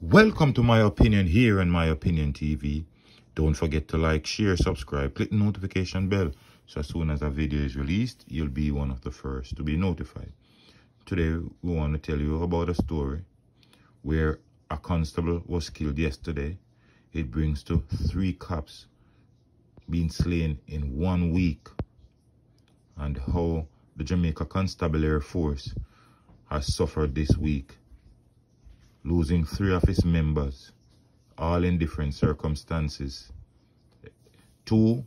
Welcome to My Opinion here on My Opinion TV. Don't forget to like, share, subscribe, click the notification bell so as soon as a video is released, you'll be one of the first to be notified. Today, we want to tell you about a story where a constable was killed yesterday. It brings to 3 cops being slain in 1 week, and how the Jamaica Constabulary Force has suffered this week, losing 3 of its members, all in different circumstances. 2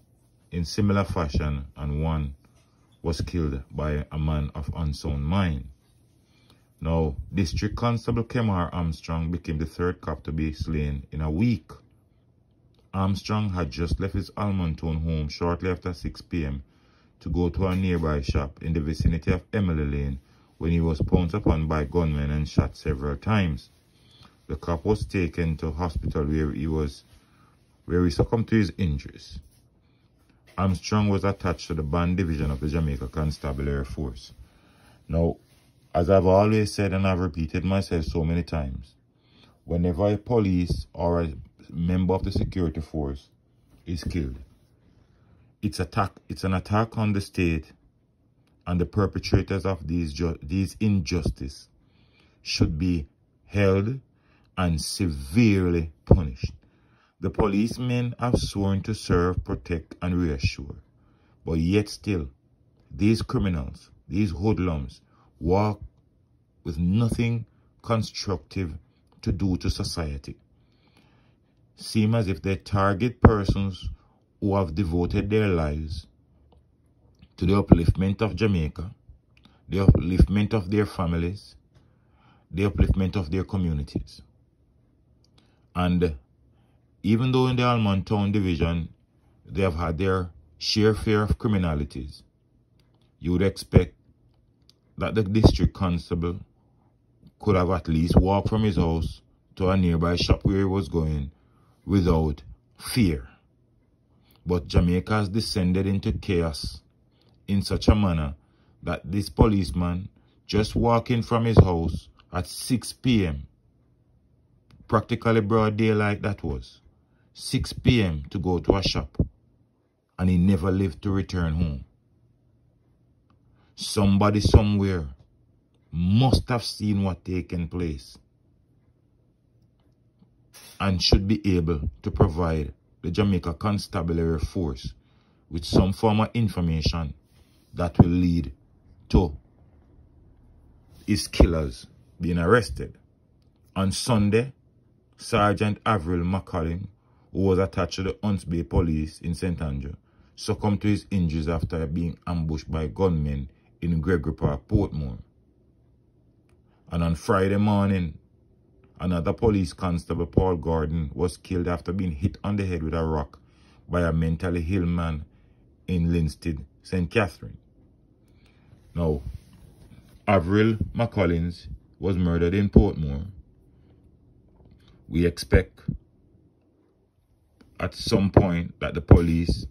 in similar fashion, and 1 was killed by a man of unsound mind. Now, District Constable Kemar Armstrong became the 3rd cop to be slain in a week. Armstrong had just left his Almontown home shortly after 6 p.m. to go to a nearby shop in the vicinity of Emily Lane when he was pounced upon by gunmen and shot several times. The cop was taken to hospital where he succumbed to his injuries. Armstrong was attached to the band division of the Jamaica Constabulary Force. Now, as I've always said and I've repeated myself so many times, whenever a police or a member of the security force is killed, it's an attack on the state, and the perpetrators of these injustice should be held and severely punished. The policemen have sworn to serve, protect, and reassure, but yet still, these criminals, these hoodlums, walk with nothing constructive to do to society. Seem as if they target persons who have devoted their lives to the upliftment of Jamaica, the upliftment of their families, the upliftment of their communities. And even though in the Almontown division they have had their share of criminalities, you would expect that the district constable could have at least walked from his house to a nearby shop where he was going without fear. But Jamaica has descended into chaos in such a manner that this policeman, just walking from his house at 6 p.m., practically broad daylight that was, 6 p.m. to go to a shop, and he never lived to return home. Somebody somewhere must have seen what taken place and should be able to provide the Jamaica Constabulary Force with some form of information that will lead to his killers being arrested. On Sunday, Sergeant Avril McCollin, who was attached to the Hunts Bay Police in St. Andrew, succumbed to his injuries after being ambushed by gunmen in Gregory Park, Portmore. And on Friday morning, another police constable, Paul Gordon, was killed after being hit on the head with a rock by a mentally ill man in Linstead, St. Catherine. Now, Avril McCollins was murdered in Portmore. We expect at some point that the police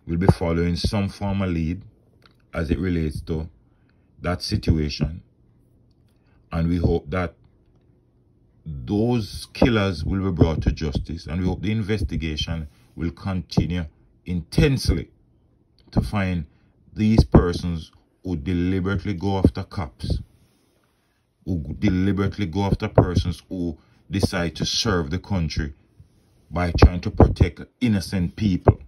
will be following some form of lead as it relates to that situation. And we hope that those killers will be brought to justice, and we hope the investigation will continue intensely to find these persons who deliberately go after cops, who deliberately go after persons who decide to serve the country by trying to protect innocent people.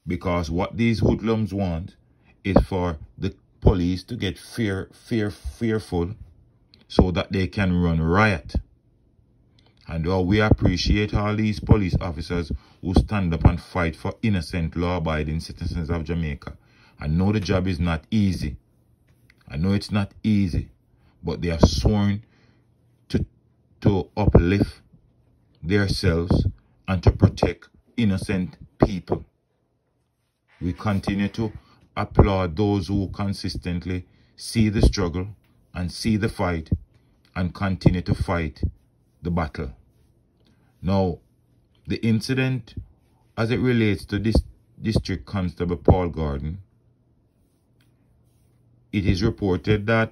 Because what these hoodlums want is for the police to get fearful so that they can run riot. And we appreciate all these police officers who stand up and fight for innocent, law-abiding citizens of Jamaica. I know the job is not easy. I know it's not easy. But they have sworn to uplift themselves and to protect innocent people. We continue to applaud those who consistently see the struggle and see the fight and continue to fight the battle. Now, the incident as it relates to this District Constable Paul Gordon, it is reported that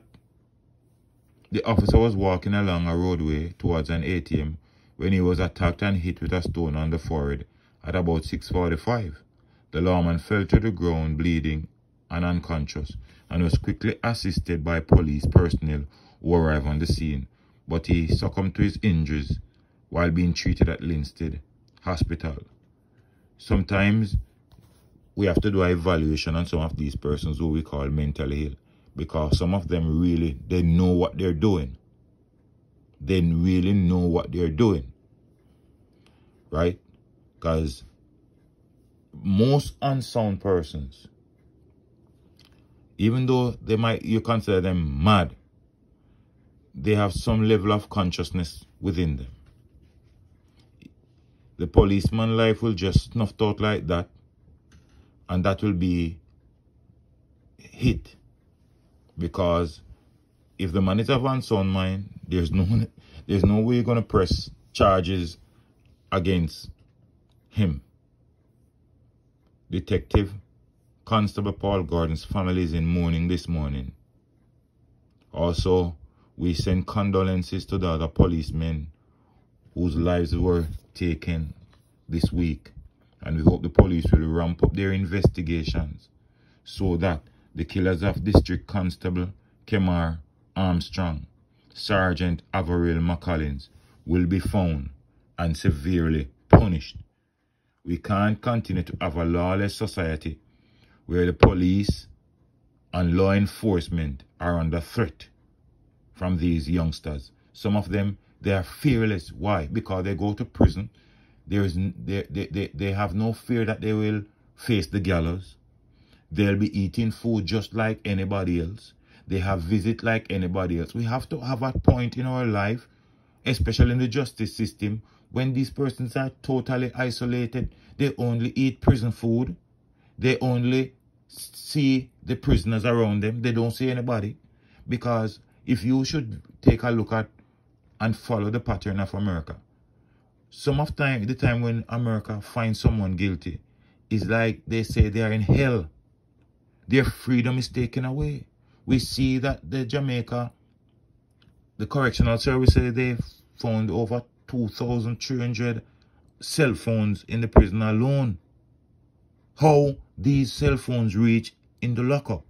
The officer was walking along a roadway towards an ATM when he was attacked and hit with a stone on the forehead at about 6:45. The lawman fell to the ground bleeding and unconscious and was quickly assisted by police personnel who arrived on the scene, but he succumbed to his injuries while being treated at Linstead Hospital. Sometimes we have to do an evaluation on some of these persons who we call mentally ill, because some of them really, they know what they're doing. They really know what they're doing, right? Because most unsound persons, even though you consider them mad, they have some level of consciousness within them. The policeman life will just snuffed out like that, and that will be hit. Because if the man is of unsound mind, there's no way you're gonna press charges against him. Detective Constable Paul Gordon's family is in mourning this morning. Also, we send condolences to the other policemen whose lives were taken this week, and we hope the police will ramp up their investigations so that the killers of District Constable Kemar Armstrong, Sergeant Averill McCollins, will be found and severely punished. We can't continue to have a lawless society where the police and law enforcement are under threat from these youngsters. Some of them, they are fearless. Why? Because they go to prison. They have no fear that they will face the gallows. They'll be eating food just like anybody else. They have visit like anybody else. We have to have a point in our life, especially in the justice system, when these persons are totally isolated. They only eat prison food. They only see the prisoners around them. They don't see anybody. Because if you should take a look at and follow the pattern of America, some of the time when America finds someone guilty, it's like they say they are in hell. Their freedom is taken away. We see that the Jamaica, the correctional services, they found over 2,300 cell phones in the prison alone. How these cell phones reach in the lockup?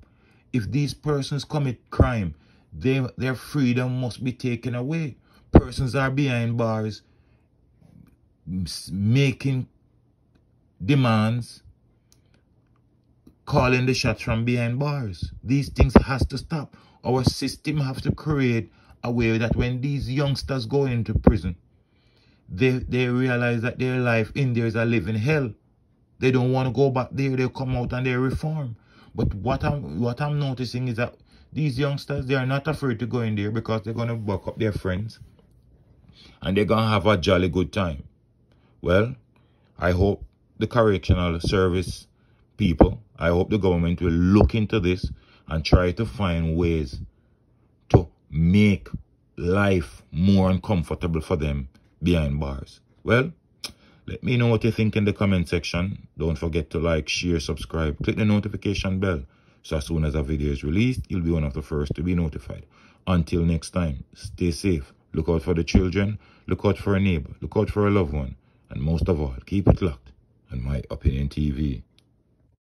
If these persons commit crime, their freedom must be taken away. Persons are behind bars making demands, calling the shots from behind bars. These things has to stop. Our system has to create a way that when these youngsters go into prison, they realize that their life in there is a living hell. They don't want to go back there. They come out and they reform. But what I'm noticing is that these youngsters, they are not afraid to go in there because they're going to buck up their friends and they're going to have a jolly good time. Well, I hope the correctional service people, I hope the government will look into this and try to find ways to make life more uncomfortable for them behind bars. Well, let me know what you think in the comment section. Don't forget to like, share, subscribe, click the notification bell, so as soon as a video is released, you'll be one of the first to be notified. Until next time, stay safe. Look out for the children, look out for a neighbor, look out for a loved one, and most of all, keep it locked on My Opinion TV.